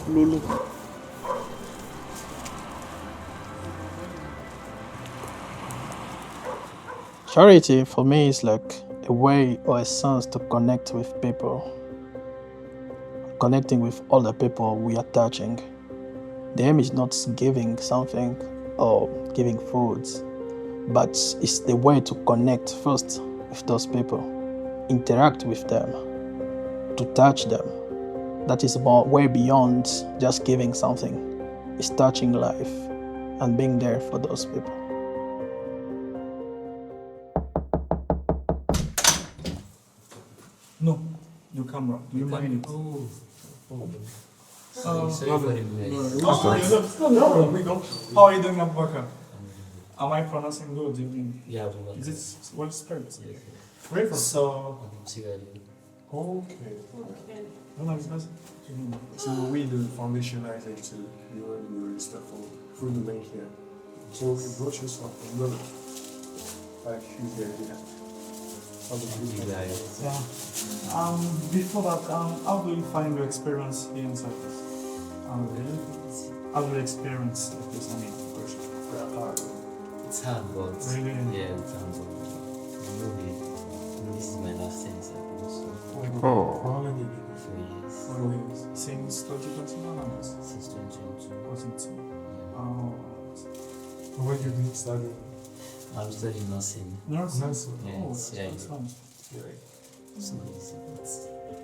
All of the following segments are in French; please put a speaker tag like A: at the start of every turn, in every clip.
A: Lulu. Charity for me is like a way or a sense to connect with people, connecting with other people we are touching. The aim is not giving something or giving foods, but it's the way to connect first with those people, interact with them, to touch them. That is more way beyond just giving something. It's touching life and being there for those people.
B: No, your camera. Do you mind it?
C: Oh.
B: Sorry
C: Sorry for the mess.
B: No, we don't. How are you doing, Abubakar? Am I pronouncing good? You mean?
C: Yeah, Abubakar.
B: Is it well spelled?
C: Yes.
B: Where from? So.
C: Sierra Leone.
B: Okay. No, no, it's not.
D: So we, the foundation, Isaac, to you and you register for through the link here. So we brought you something good. Like shoes there, yeah.
C: Thank you guys.
B: Yeah. Before that, how do you find your experience here in Cyprus? How do you experience this? I mean,
C: It's hard, but
B: Really?
C: yeah, it's hard, but this is my last day in Cyprus, so
D: How long have you been
C: 4 years.
B: Since 2021?
C: Since 2022.
B: Wasn't it?
C: Yeah.
B: Oh.
D: When you been studying?
C: I'm studying nursing.
D: Nursing.
C: Yeah,
B: Oh,
C: it's, yeah,
B: that's nice.
C: it's not easy, but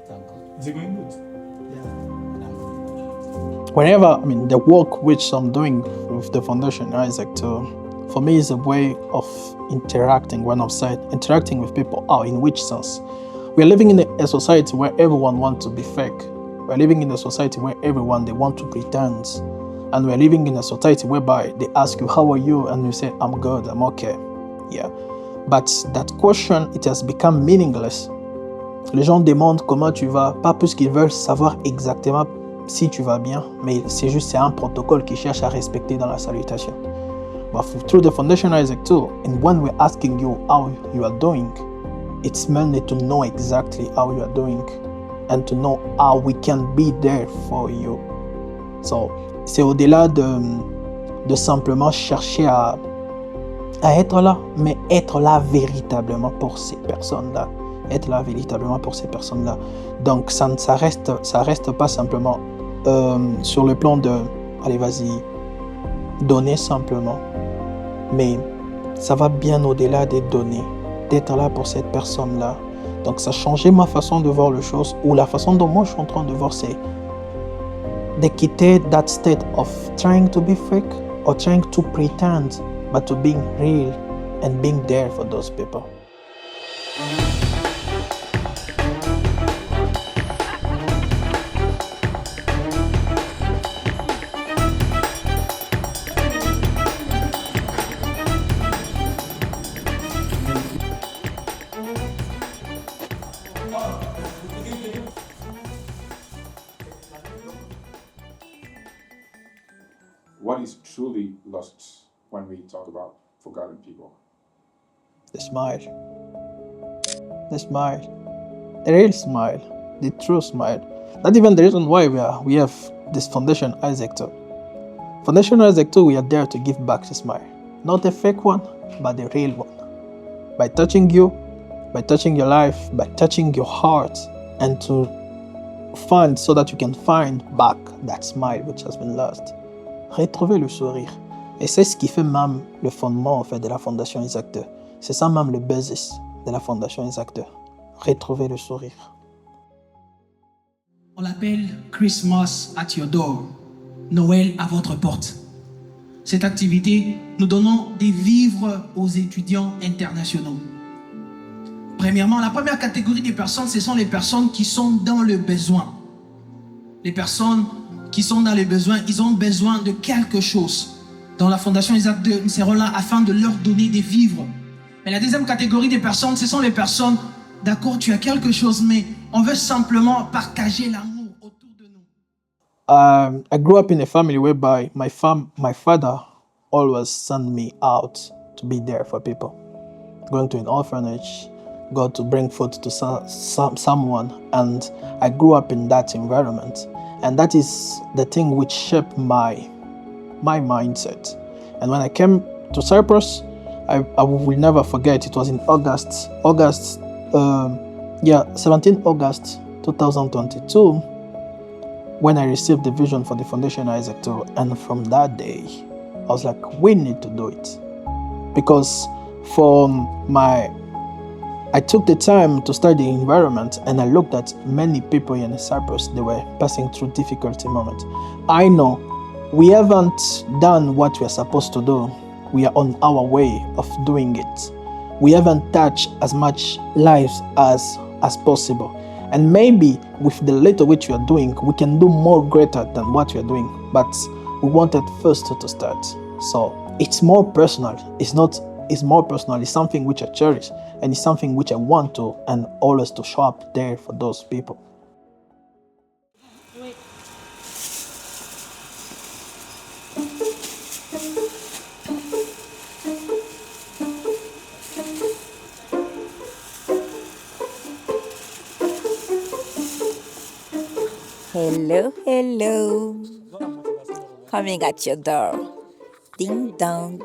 C: thank God.
B: Is it going good?
C: And I'm good.
A: Whenever, the work which I'm doing with the foundation, Isaac, for me is a way of interacting when outside, interacting with people. How, in which sense? We are living in a society where everyone wants to be fake. We are living in a society where everyone, they want to pretend. And we are living in a society whereby they ask you, how are you? And you say, I'm good, I'm okay. Yeah. But that question, it has become meaningless. Les gens demandent comment tu vas, pas plus qu'ils veulent savoir exactement si tu vas bien, mais c'est un protocole qu'ils cherchent à respecter dans la salutation. But through the foundation Isaac too, and when we're asking you how you are doing, it's mainly to know exactly how you are doing and to know how we can be there for you. So, c'est au-delà de simplement chercher à être là, mais être là véritablement pour ces personnes-là. Être là véritablement pour ces personnes-là. Donc, ça reste pas simplement sur le plan de, allez, vas-y, donner simplement. Mais ça va bien au-delà des données, d'être là pour cette personne-là. Donc, ça a changé ma façon de voir les choses, ou la façon dont moi je suis en train de voir, c'est de quitter that state of trying to be fake or trying to pretend, but to being real and being there for those people.
E: What is truly lost when we talk about forgotten people?
A: The smile. The smile. The real smile. The true smile. Not even the reason why we have this Foundation Isaac 2. Foundation Isaac 2, we are there to give back the smile. Not a fake one, but the real one. By touching you, by touching your life, by touching your heart, and to find so that you can find back that smile which has been lost. Retrouver le sourire. Et c'est ce qui fait même le fondement en fait, de la Fondation Isaac 2. C'est ça même le basis de la Fondation Isaac 2. Retrouver le sourire.
F: On l'appelle Christmas at your door, Noël à votre porte. Cette activité, nous donnons des vivres aux étudiants internationaux. Premièrement, la première catégorie des personnes, ce sont les personnes qui sont dans le besoin. Les personnes qui sont dans les besoins, ils ont besoin de quelque chose. Dans la Fondation Isaac 2, nous serons là afin de leur donner des vivres. Mais la deuxième catégorie des personnes, ce sont les personnes, d'accord, tu as quelque chose, mais on veut simplement partager l'amour autour de nous.
A: I grew up in a family whereby my father always sent me out to be there for people. Going to an orphanage, God to bring food to someone, and I grew up in that environment, and that is the thing which shaped my mindset. And when I came to Cyprus, I will never forget. It was in August 17 August 2022, when I received the vision for the Foundation Isaac too. And from that day, I was like, we need to do it. Because I took the time to study the environment, and I looked at many people in Cyprus. They were passing through difficulty moments. I know we haven't done what we're supposed to do. We are on our way of doing it. We haven't touched as much lives as possible. And maybe with the little which we are doing, we can do more greater than what we are doing. But we wanted first to start. So it's more personal. It's more personal. It's something which I cherish, and it's something which I want to, and always to show up there for those people.
G: Hello, hello. Coming at your door. Ding dong.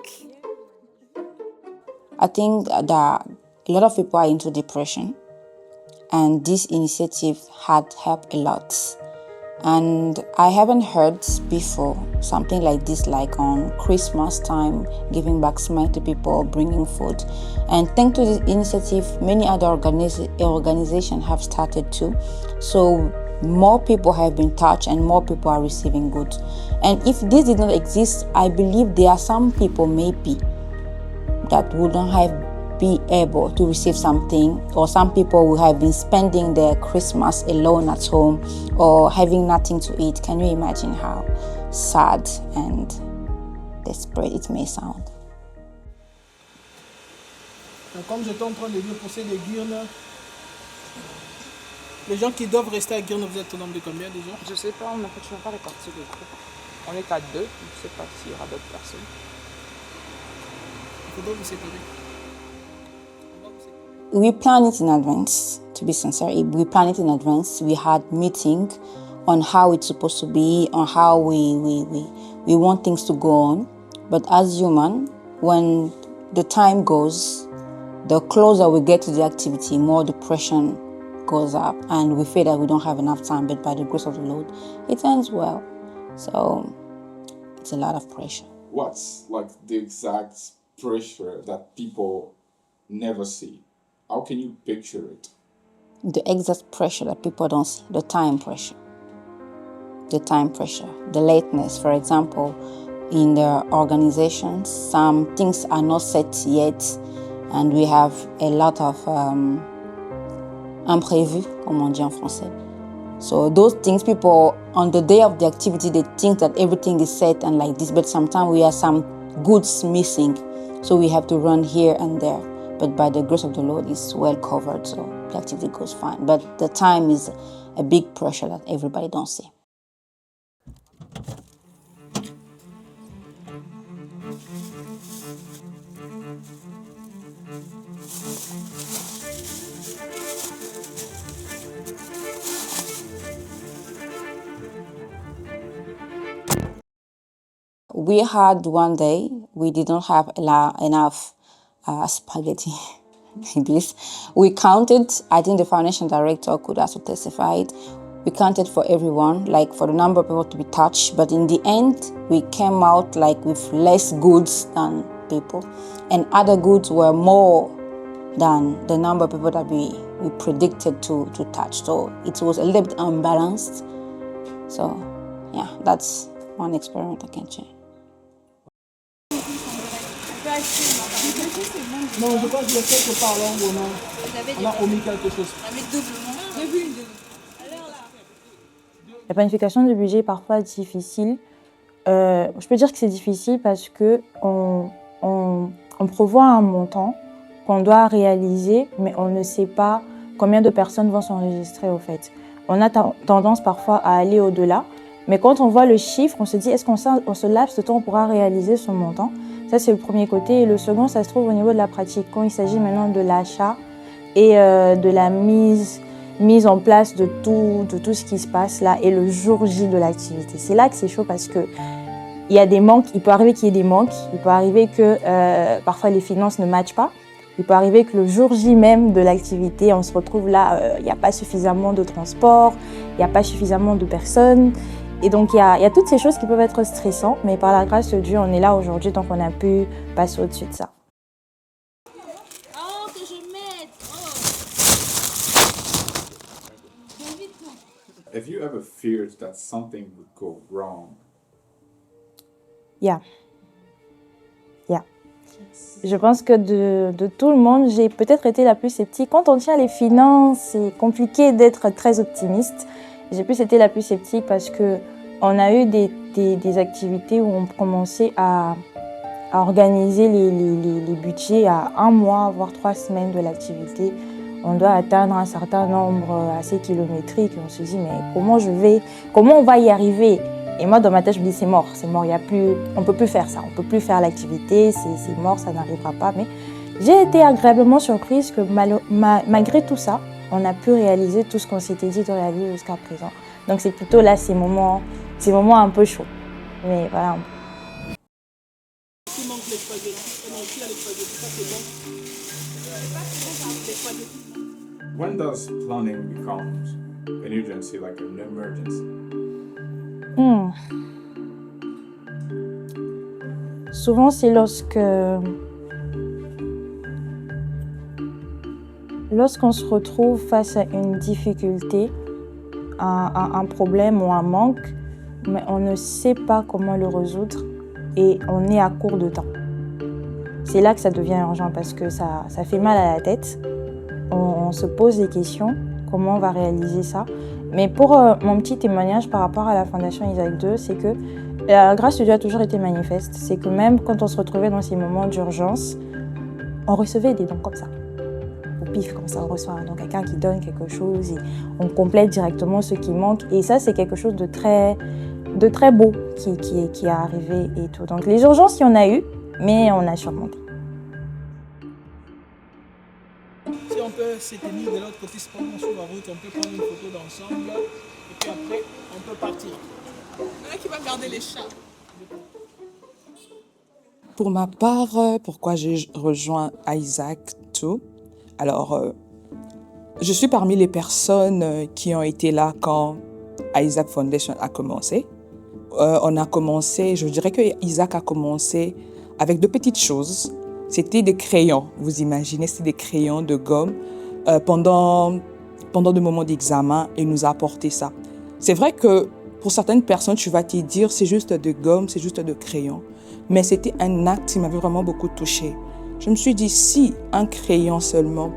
G: I think that a lot of people are into depression, and this initiative had helped a lot. And I haven't heard before something like this, like on Christmas time, giving back smile to people, bringing food. And thanks to this initiative, many other organizations have started too. So more people have been touched and more people are receiving goods. And if this did not exist, I believe there are some people maybe that wouldn't have be able to receive something, or some people who have been spending their Christmas alone at home or having nothing to eat. Can you imagine how sad and desperate it may sound?
F: Comme j'étais en train de dire pousser des gurnes, les gens qui doivent rester à Gurne, vous êtes au nombre de combien déjà?
H: Je sais pas, on n'a toujours pas réparti le groupe. On est à 2, je ne sais pas s'il y aura d'autres personnes.
F: Il faudra vous séparer.
G: We plan it in advance, to be sincere. We plan it in advance. We had meeting on how it's supposed to be, on how we want things to go on. But as human, when the time goes, the closer we get to the activity, more depression goes up, and we feel that we don't have enough time. But by the grace of the Lord, it ends well. So it's a lot of pressure.
E: What's like the exact pressure that people never see? How can you picture it?
G: The exact pressure that people don't see, the time pressure. The time pressure, the lateness. For example, in the organizations, some things are not set yet, and we have a lot of imprévus, comme on dit en français. So those things, people, on the day of the activity, they think that everything is set and like this, but sometimes we have some goods missing, so we have to run here and there. But by the grace of the Lord, it's well covered, so the activity goes fine. But the time is a big pressure that everybody don't see. We had one day, we didn't have enough spaghetti. Like this. We counted, I think the foundation director could also testify. We counted for everyone, like for the number of people to be touched, but in the end, we came out like with less goods than people, and other goods were more than the number of people that we predicted to touch. So it was a little bit unbalanced. So yeah, that's one experiment I can share.
F: Non, je crois que je sais que par là, on a omis quelque chose.
I: La planification du budget est parfois difficile. Je peux dire que c'est difficile parce que on prévoit un montant qu'on doit réaliser, mais on ne sait pas combien de personnes vont s'enregistrer au fait. On a tendance parfois à aller au-delà, mais quand on voit le chiffre, on se dit est-ce qu'on se laps de temps, on pourra réaliser ce montant? Ça, c'est le premier côté. Et le second, ça se trouve au niveau de la pratique. Quand il s'agit maintenant de l'achat et de la mise en place de tout ce qui se passe là et le jour J de l'activité. C'est là que c'est chaud parce que il y a des manques, il peut arriver qu'il y ait des manques, il peut arriver que parfois les finances ne matchent pas, il peut arriver que le jour J même de l'activité, on se retrouve là, il n'y a pas suffisamment de transport, il n'y a pas suffisamment de personnes. Et donc il y a toutes ces choses qui peuvent être stressantes, mais par la grâce de Dieu, on est là aujourd'hui, donc on a pu passer au-dessus de ça.
J: Oh, que je m'aide.
E: Have you ever feared that something would go wrong?
I: Yeah. Je pense que de tout le monde, j'ai peut-être été la plus sceptique. Quand on tient les finances, c'est compliqué d'être très optimiste. J'ai plus été la plus sceptique parce qu'on a eu des activités où on commençait à organiser les budgets à 1 mois, voire 3 semaines de l'activité. On doit atteindre un certain nombre assez kilométrique. On se dit, mais comment on va y arriver? Et moi, dans ma tête, je me dis, c'est mort, on ne peut plus faire ça, on ne peut plus faire l'activité, c'est mort, ça n'arrivera pas. Mais j'ai été agréablement surprise que malgré tout ça, on a pu réaliser tout ce qu'on s'était dit de réaliser jusqu'à présent. Donc c'est plutôt là ces moments un peu chauds. Mais voilà.
F: Il manque les spaghettis. Non, il y a les spaghettis, ça c'est bon.
E: When does planning become an urgency, like an emergency?
I: Souvent, c'est lorsqu'on se retrouve face à une difficulté, un problème ou un manque, mais on ne sait pas comment le résoudre et on est à court de temps. C'est là que ça devient urgent parce que ça fait mal à la tête. On se pose des questions, comment on va réaliser ça. Mais pour mon petit témoignage par rapport à la Fondation Isaac II, c'est que la grâce de Dieu a toujours été manifeste. C'est que même quand on se retrouvait dans ces moments d'urgence, on recevait des dons comme ça. Au pif, comme ça, on reçoit donc quelqu'un qui donne quelque chose et on complète directement ce qui manque. Et ça, c'est quelque chose de très beau qui est arrivé et tout. Donc les urgences, il y en a eu, mais on a surmonté.
F: Si on peut se tenir de l'autre côté, pendant sur la route, on peut prendre une photo d'ensemble et puis après, on peut partir. Il y en a qui va garder les chats.
H: Pour ma part, pourquoi j'ai rejoint Isaac II? Alors, je suis parmi les personnes qui ont été là quand Isaac Foundation a commencé. On a commencé, je dirais que Isaac a commencé avec de petites choses. C'était des crayons, vous imaginez, c'était des crayons de gomme. Pendant des moments d'examen, il nous a apporté ça. C'est vrai que pour certaines personnes, tu vas te dire, c'est juste de gomme, c'est juste de crayon. Mais c'était un acte qui m'avait vraiment beaucoup touchée. Je me suis dit, si un crayon seulement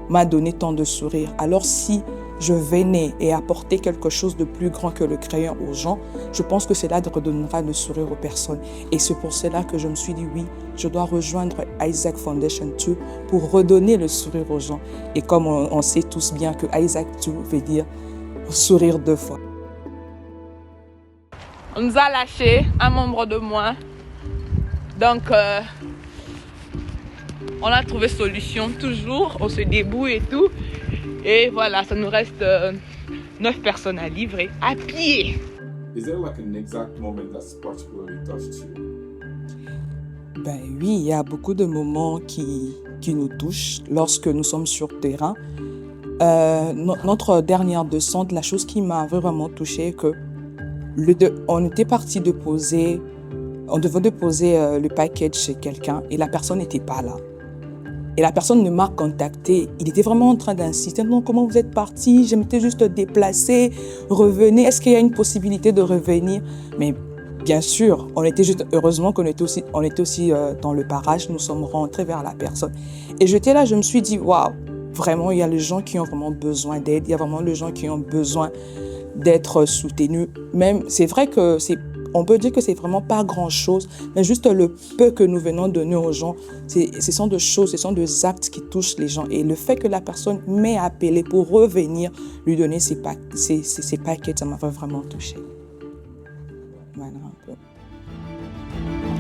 H: m'a donné tant de sourires, alors si je venais et apportais quelque chose de plus grand que le crayon aux gens, je pense que cela redonnera le sourire aux personnes. Et c'est pour cela que je me suis dit, oui, je dois rejoindre Isaac Foundation 2 pour redonner le sourire aux gens. Et comme on sait tous bien que Isaac 2 veut dire sourire 2 fois. On nous a lâché un membre de moins. Donc, on a trouvé solution toujours. On se débrouille et tout. Et voilà, ça nous reste 9 personnes à livrer à pied.
E: Is there like an exact moment that's particularly touched you?
H: Ben oui, il y a beaucoup de moments qui nous touchent lorsque nous sommes sur terrain. Notre dernière descente, la chose qui m'a vraiment touchée, que on était parti déposer, on devait déposer le package chez quelqu'un et la personne n'était pas là. Et la personne ne m'a contacté. Il était vraiment en train d'insister. Non, comment vous êtes parti? Je m'étais juste déplacé. Revenez. Est-ce qu'il y a une possibilité de revenir? Mais bien sûr, heureusement qu'on était aussi dans le parage. Nous sommes rentrés vers la personne. Et j'étais là, je me suis dit, waouh, vraiment, il y a les gens qui ont vraiment besoin d'aide. Il y a vraiment les gens qui ont besoin d'être soutenus. Même, c'est vrai que on peut dire que c'est vraiment pas grand-chose, mais juste le peu que nous venons donner aux gens, ce sont des choses, ce sont des actes qui touchent les gens. Et le fait que la personne m'ait appelé pour revenir lui donner ses paquets, ça m'a vraiment touchée. Voilà un peu.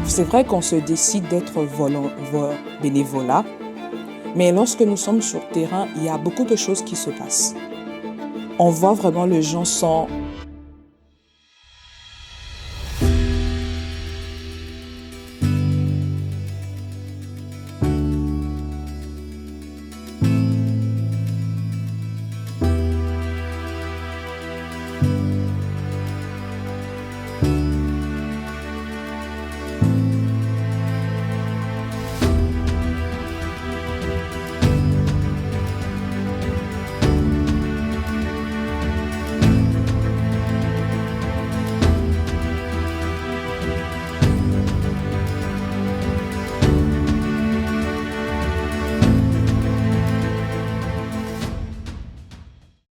H: C'est vrai qu'on se décide d'être bénévolat, Mais lorsque nous sommes sur le terrain, il y a beaucoup de choses qui se passent. On voit vraiment les gens sont